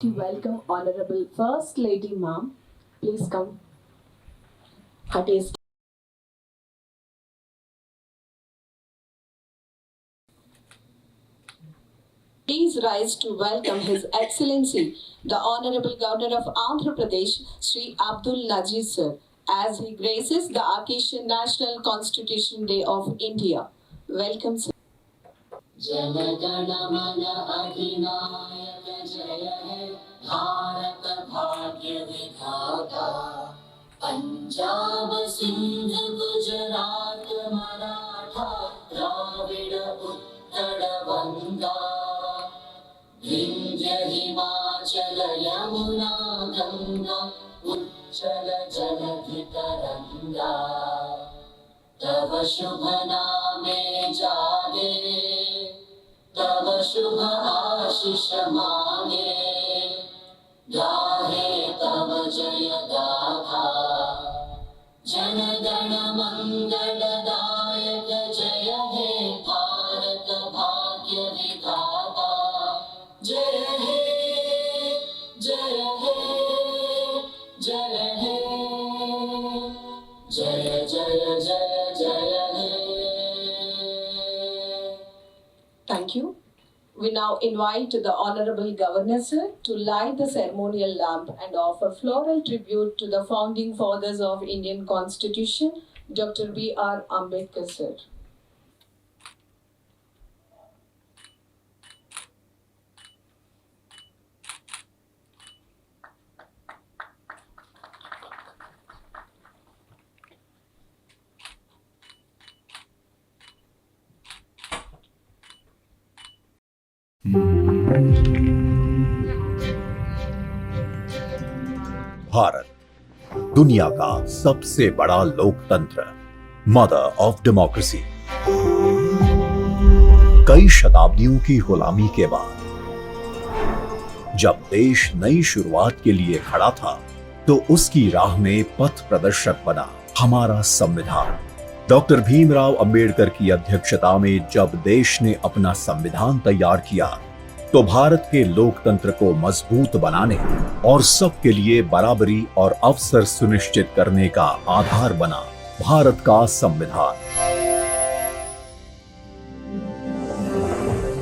To welcome Honorable First Lady Ma'am. Please come. Heartiest. Please rise to welcome His Excellency, the Honorable Governor of Andhra Pradesh, Sri Abdul Najib Sir, as he graces the occasion National Constitution Day of India. Welcome, sir. जनगण मन अधिनायक जय हे भारत भाग्य विधाता पंजाब सिंध गुजरात मराठा द्राविड उत्कल बंगा विंध्य हिमाचल यमुना गंगा उच्चल जलधि तरंगा तव शुभ नामे जागे तव शुभ आशीष मांगे गाहे तव जय गाथा जन गण मंगल दायक जय हे भारत भाग्य विधाता जय हे जय हे जय हे जय जय जय जय हे. Thank you. We now invite the Honorable Governor Sir to light the ceremonial lamp and offer floral tribute to the founding fathers of Indian Constitution, Dr. B.R. Ambedkar Sir. Bharat दुनिया का सबसे बड़ा लोकतंत्र, मदर ऑफ डेमोक्रेसी। कई शताब्दियों की गुलामी के बाद जब देश नई शुरुआत के लिए खड़ा था, तो उसकी राह में पथ प्रदर्शक बना हमारा संविधान। डॉक्टर भीमराव अंबेडकर की अध्यक्षता में जब देश ने अपना संविधान तैयार किया, तो भारत के लोकतंत्र को मजबूत बनाने और सबके लिए बराबरी और अवसर सुनिश्चित करने का आधार बना भारत का संविधान।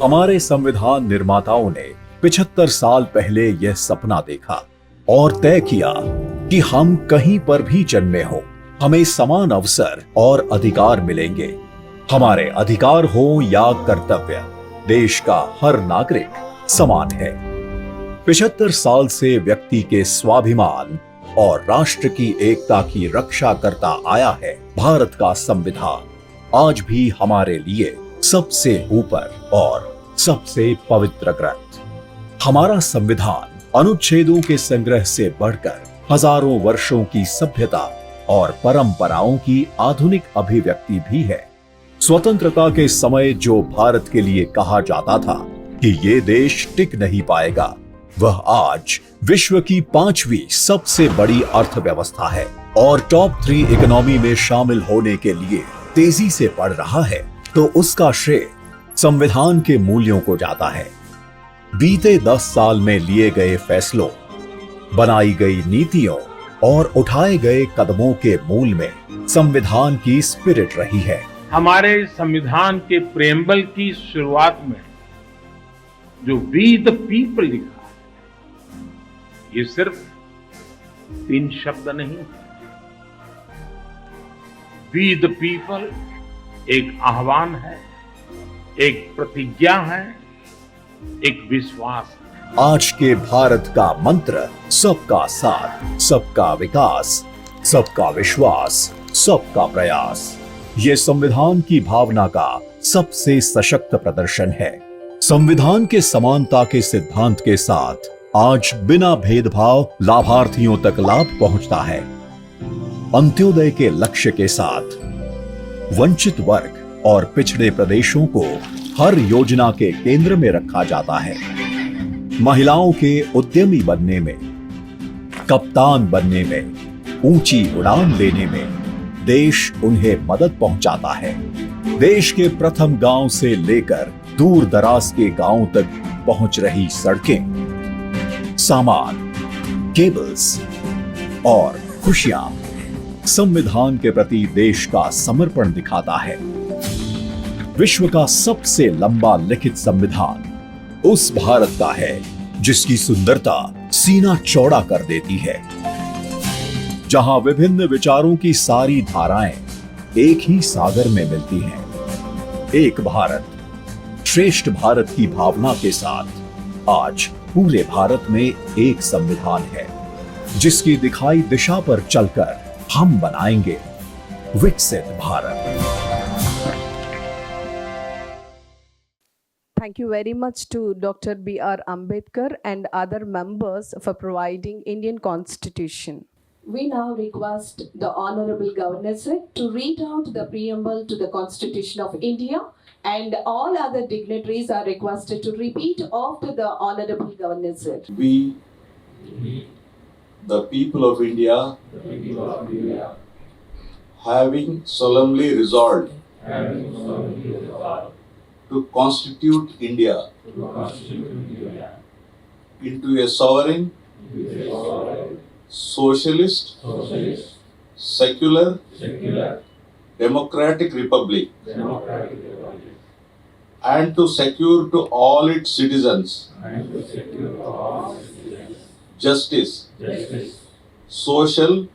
हमारे संविधान निर्माताओं ने 75 साल पहले यह सपना देखा और तय किया कि हम कहीं पर भी जन्मे हो, हमें समान अवसर और अधिकार मिलेंगे। हमारे अधिकार हो या कर्तव्य, देश का हर नागरिक समान है। 75 साल से व्यक्ति के स्वाभिमान और राष्ट्र की एकता की रक्षा करता आया है भारत का संविधान। आज भी हमारे लिए सबसे ऊपर और सबसे पवित्र ग्रंथ। हमारा संविधान अनुच्छेदों के संग्रह से बढ़कर हजारों वर्षों की सभ्यता और परंपराओं की आधुनिक अभिव्यक्ति भी है। स्वतंत्रता के समय जो भारत के लिए कहा जाता था कि ये देश टिक नहीं पाएगा, वह आज विश्व की 5वीं सबसे बड़ी अर्थव्यवस्था है और टॉप 3 इकोनॉमी में शामिल होने के लिए तेजी से बढ़ रहा है, तो उसका श्रेय संविधान के मूल्यों को जाता है। बीते 10 साल में लिए गए फैसलों, बनाई गई नीतियों और उठाए गए कदमों के मूल में संविधान की स्पिरिट रही है। हमारे संविधान के प्रेम्बल की शुरुआत में जो वी द पीपल लिखा है, ये सिर्फ 3 शब्द नहीं। वी द पीपल एक आह्वान है, एक प्रतिज्ञा है, एक विश्वास है। आज के भारत का मंत्र सबका साथ, सबका विकास, सबका विश्वास, सबका प्रयास। ये संविधान की भावना का सबसे सशक्त प्रदर्शन है। संविधान के समानता के सिद्धांत के साथ आज बिना भेदभाव लाभार्थियों तक लाभ पहुंचता है। अंत्योदय के लक्ष्य के साथ वंचित वर्ग और पिछड़े प्रदेशों को हर योजना के केंद्र में रखा जाता है। महिलाओं के उद्यमी बनने में, कप्तान बनने में, ऊंची उड़ान लेने में देश उन्हें मदद पहुंचाता है। देश के प्रथम गांव से लेकर दूर दराज के गांवों तक पहुंच रही सड़कें, सामान, केबल्स और खुशियां संविधान के प्रति देश का समर्पण दिखाता है। विश्व का सबसे लंबा लिखित संविधान उस भारत का है जिसकी सुंदरता सीना चौड़ा कर देती है, जहां विभिन्न विचारों की सारी धाराएं एक ही सागर में मिलती हैं। एक भारत श्रेष्ठ भारत की भावना के साथ आज पूरे भारत में एक संविधान है, जिसकी दिखाई दिशा पर चलकर हम बनाएंगे विकसित Bharat. Thank you very much to Dr. B.R. Ambedkar and other members for providing Indian Constitution. We now request the Honorable Governor Sir to read out the preamble to the Constitution of India, and all other dignitaries are requested to repeat after the Honorable Governor Sir. We, the people of India, having solemnly resolved to constitute India into a sovereign, socialist, secular, democratic republic, and to secure to all its citizens justice, social,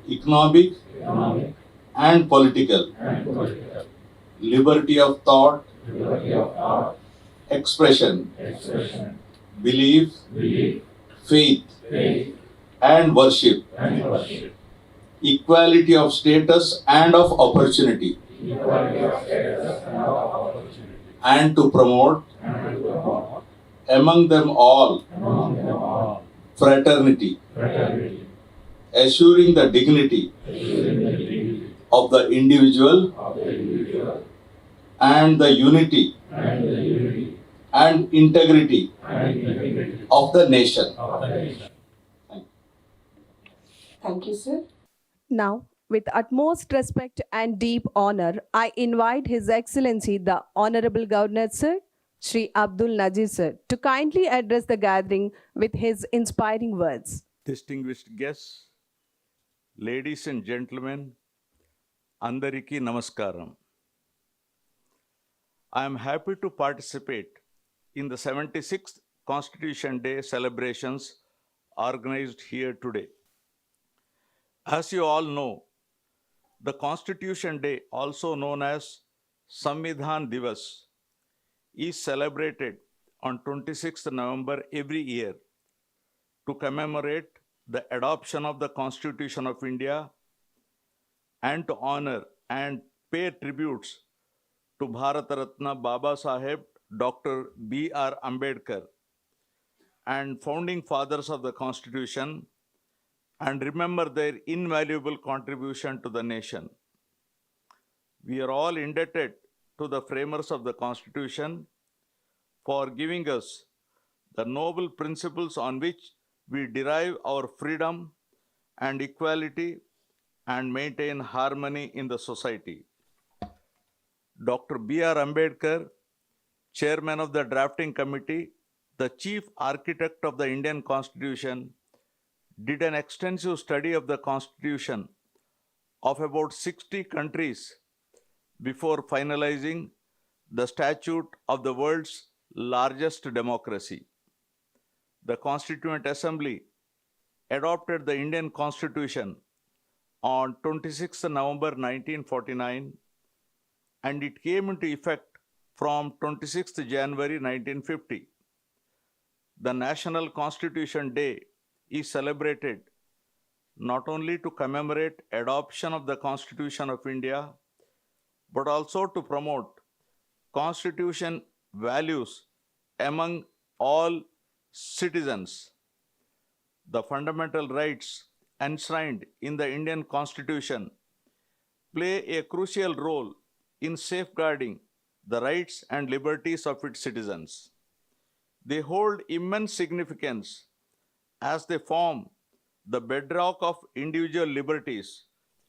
economic, and political, liberty of thought, expression, belief, faith, and worship, equality of status and of opportunity, and to promote among them all fraternity, assuring the dignity of the individual and the unity and integrity of the nation. Thank you, sir. Now, with utmost respect and deep honor, I invite His Excellency the Honorable Governor Sir, Shri Abdul Nazir Sir, to kindly address the gathering with his inspiring words. Distinguished guests, ladies and gentlemen, Andariki Namaskaram. I am happy to participate in the 76th Constitution Day celebrations organized here today. As you all know, the Constitution Day, also known as Samvidhan Divas, is celebrated on 26th November every year to commemorate the adoption of the Constitution of India and to honor and pay tributes to Bharat Ratna Baba Saheb Dr. B.R. Ambedkar and founding fathers of the Constitution, and remember their invaluable contribution to the nation. We are all indebted to the framers of the Constitution for giving us the noble principles on which we derive our freedom and equality and maintain harmony in the society. Dr. B.R. Ambedkar, Chairman of the Drafting Committee, the Chief Architect of the Indian Constitution, did an extensive study of the Constitution of about 60 countries before finalizing the statute of the world's largest democracy. The Constituent Assembly adopted the Indian Constitution on 26 November 1949, and it came into effect from 26 January 1950. The National Constitution Day is celebrated not only to commemorate adoption of the Constitution of India, but also to promote Constitution values among all citizens. The fundamental rights enshrined in the Indian Constitution play a crucial role in safeguarding the rights and liberties of its citizens. They hold immense significance as they form the bedrock of individual liberties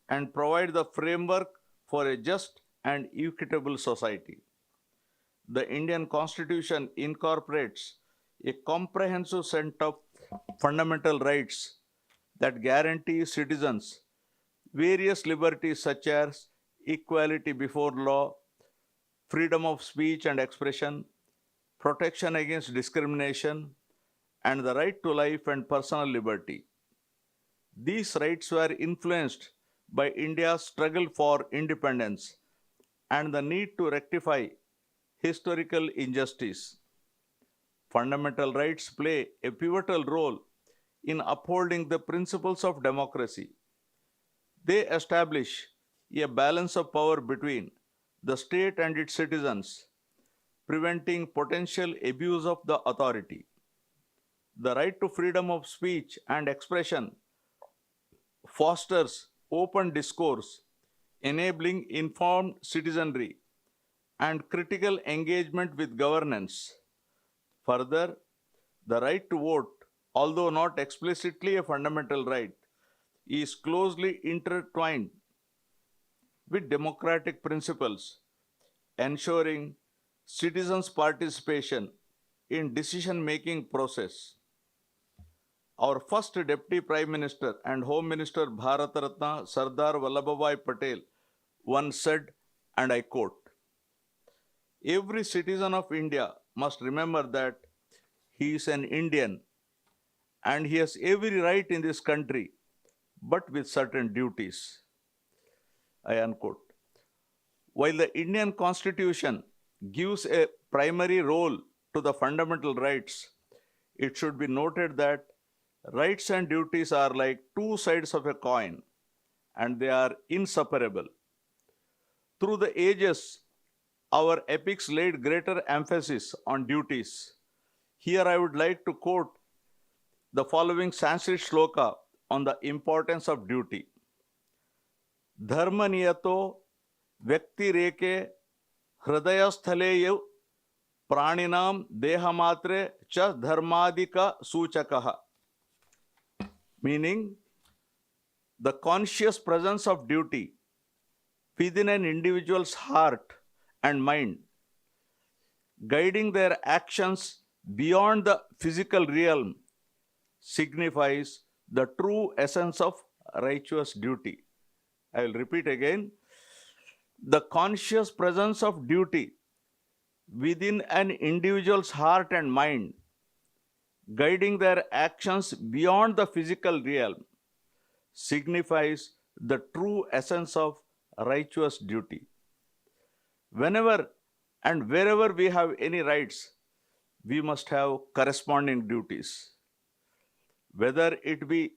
and provide the framework for a just and equitable society. The Indian Constitution incorporates a comprehensive set of fundamental rights that guarantee citizens various liberties such as equality before law, freedom of speech and expression, protection against discrimination, and the right to life and personal liberty. These rights were influenced by India's struggle for independence and the need to rectify historical injustice. Fundamental rights play a pivotal role in upholding the principles of democracy. They establish a balance of power between the state and its citizens, preventing potential abuse of the authority. The right to freedom of speech and expression fosters open discourse, enabling informed citizenry and critical engagement with governance. Further, the right to vote, although not explicitly a fundamental right, is closely intertwined with democratic principles, ensuring citizens' participation in decision-making process. Our first Deputy Prime Minister and Home Minister Bharat Ratna Sardar Vallabhbhai Patel once said, and I quote, "Every citizen of India must remember that he is an Indian and he has every right in this country, but with certain duties." I unquote. While the Indian Constitution gives a primary role to the fundamental rights, it should be noted that rights and duties are like two sides of a coin and they are inseparable. Through the ages, our epics laid greater emphasis on duties. Here I would like to quote the following Sanskrit shloka on the importance of duty. Dharma niyato vyaktireke hridayasthaleyu praninam dehamatre cha dharmadika suchakaha. Meaning, the conscious presence of duty within an individual's heart and mind, guiding their actions beyond the physical realm, signifies the true essence of righteous duty. I will repeat again. The conscious presence of duty within an individual's heart and mind, guiding their actions beyond the physical realm, signifies the true essence of righteous duty. Whenever and wherever we have any rights, we must have corresponding duties. Whether it be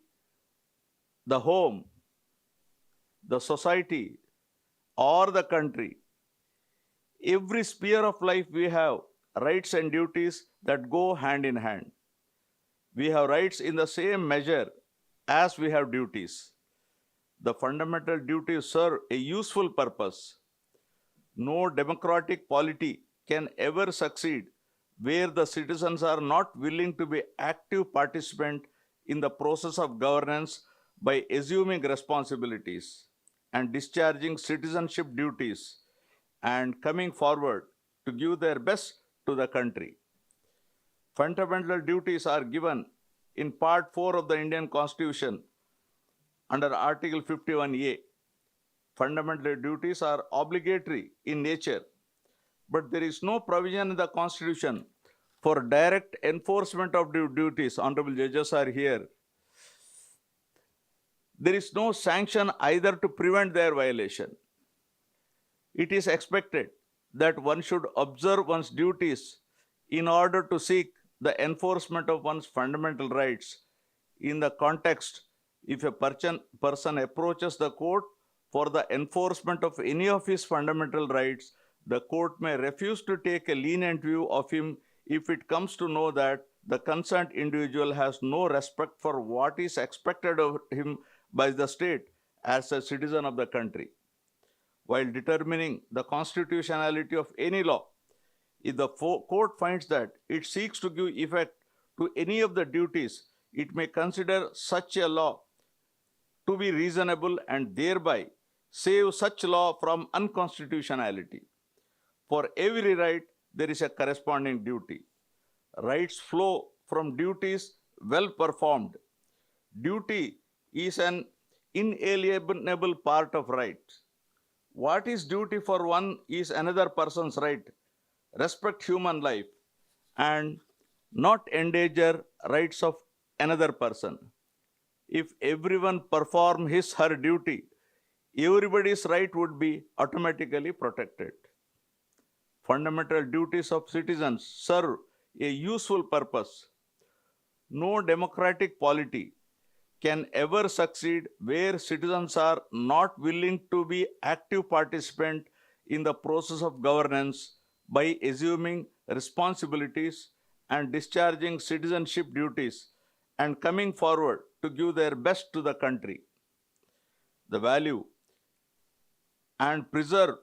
the home, the society, or the country, every sphere of life we have rights and duties that go hand in hand. We have rights in the same measure as we have duties. The fundamental duties serve a useful purpose. No democratic polity can ever succeed where the citizens are not willing to be active participants in the process of governance by assuming responsibilities and discharging citizenship duties and coming forward to give their best to the country. Fundamental duties are given in Part 4 of the Indian Constitution under Article 51A. Fundamental duties are obligatory in nature, but there is no provision in the Constitution for direct enforcement of duties. Honorable judges are here. There is no sanction either to prevent their violation. It is expected that one should observe one's duties in order to seek the enforcement of one's fundamental rights. In the context, if a person approaches the court for the enforcement of any of his fundamental rights, the court may refuse to take a lenient view of him if it comes to know that the concerned individual has no respect for what is expected of him by the state as a citizen of the country. While determining the constitutionality of any law, if the court finds that it seeks to give effect to any of the duties, it may consider such a law to be reasonable and thereby save such law from unconstitutionality. For every right, there is a corresponding duty. Rights flow from duties well performed. Duty is an inalienable part of rights. What is duty for one is another person's right. Respect human life and not endanger rights of another person. If everyone perform his her duty, everybody's right would be automatically protected. Fundamental duties of citizens serve a useful purpose. No democratic polity can ever succeed where citizens are not willing to be active participant in the process of governance by assuming responsibilities and discharging citizenship duties and coming forward to give their best to the country. The value and preserve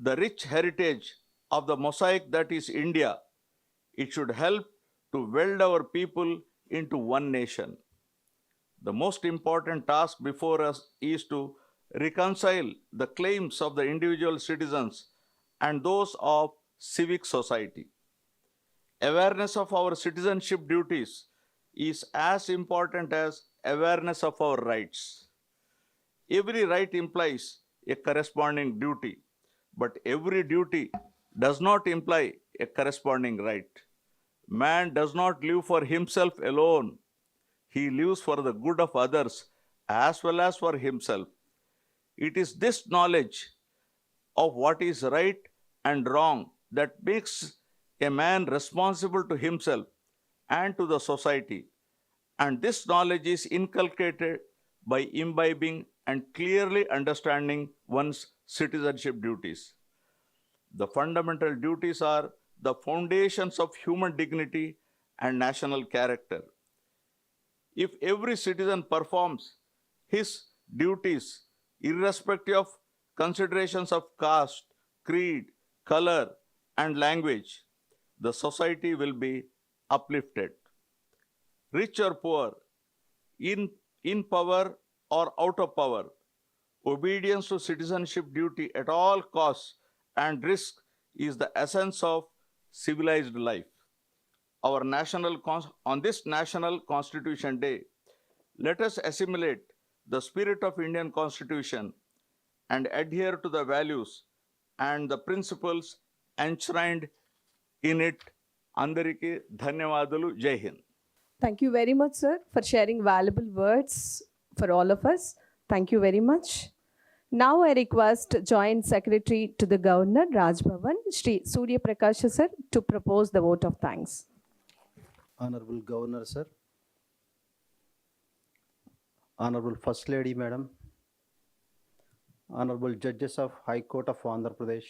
the rich heritage of the mosaic that is India. It should help to weld our people into one nation. The most important task before us is to reconcile the claims of the individual citizens and those of civic society. Awareness of our citizenship duties is as important as awareness of our rights. Every right implies a corresponding duty, but every duty does not imply a corresponding right. Man does not live for himself alone. He lives for the good of others as well as for himself. It is this knowledge of what is right and wrong that makes a man responsible to himself and to the society. And this knowledge is inculcated by imbibing and clearly understanding one's citizenship duties. The fundamental duties are the foundations of human dignity and national character. If every citizen performs his duties, irrespective of considerations of caste, creed, color, and language, the society will be uplifted. Rich or poor, in power or out of power, obedience to citizenship duty at all costs and risk is the essence of civilized life. On this National Constitution Day, let us assimilate the spirit of Indian Constitution and adhere to the values and the principles enshrined in it. Andariki dhanyavadalu. Jai Hind. Thank you very much, sir, for sharing valuable words for all of us. Thank you very much. Now I request Joint Secretary to the Governor, Raj Bhavan, Shri Surya Prakash sir, to propose the vote of thanks. Honorable Governor, sir. Honorable First Lady, Madam. Honorable Judges of High Court of Andhra Pradesh.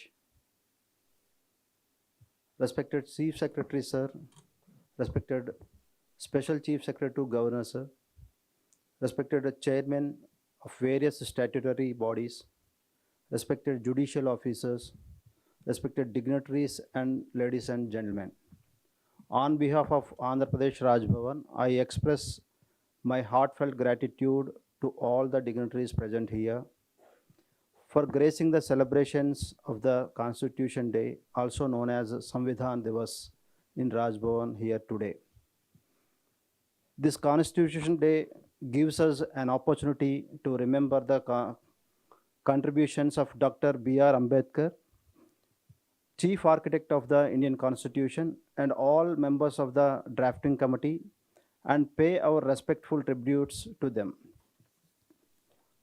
Respected Chief Secretary, sir. Respected Special Chief Secretary to Governor, sir. Respected Chairman of various statutory bodies. Respected judicial officers. Respected dignitaries and ladies and gentlemen. On behalf of Andhra Pradesh Raj Bhavan, I express my heartfelt gratitude to all the dignitaries present here for gracing the celebrations of the Constitution Day, also known as Samvidhan Divas, in Raj Bhavan here today. This Constitution Day gives us an opportunity to remember the contributions of Dr. B.R. Ambedkar, Chief Architect of the Indian Constitution, and all members of the drafting committee, and pay our respectful tributes to them.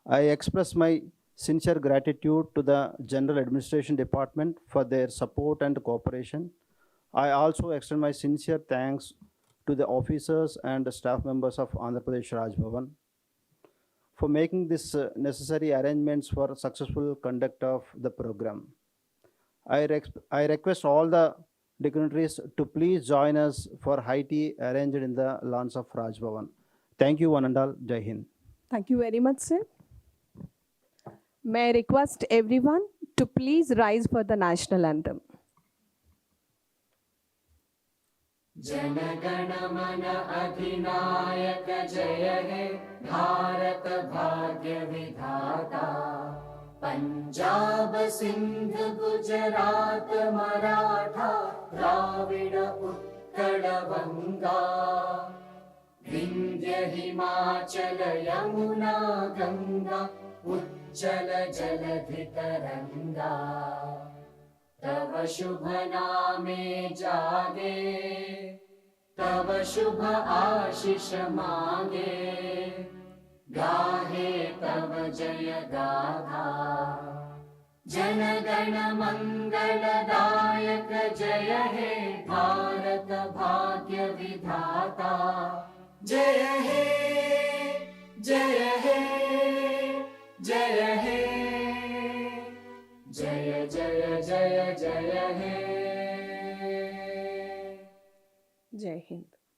I express my sincere gratitude to the General Administration Department for their support and cooperation. I also extend my sincere thanks to the officers and the staff members of Andhra Pradesh Raj Bhavan for making this necessary arrangements for successful conduct of the program. I request all the dignitaries to please join us for high tea arranged in the lawns of Raj Bhavan. Thank you, one and all. Jai Hind. Thank you very much, sir. May I request everyone to please rise for the national anthem. जनगण मन अधिनायक जय हे भारत भाग्य विधाता पंजाब सिंध गुजरात मराठा द्राविड उत्कल गङ्गा विन्ध्य हिमाचल यमुना गङ्गा उच्चल जलधि तरङ्गा तव शुभ नामे जागे तव शुभ आशीष मांगे गाहे तव जय गाथा जन गण मंगलदायक जय हे भारत भाग्य विधाता जय हे जय हे जय हे जय जय जय जय हे जय हिंद।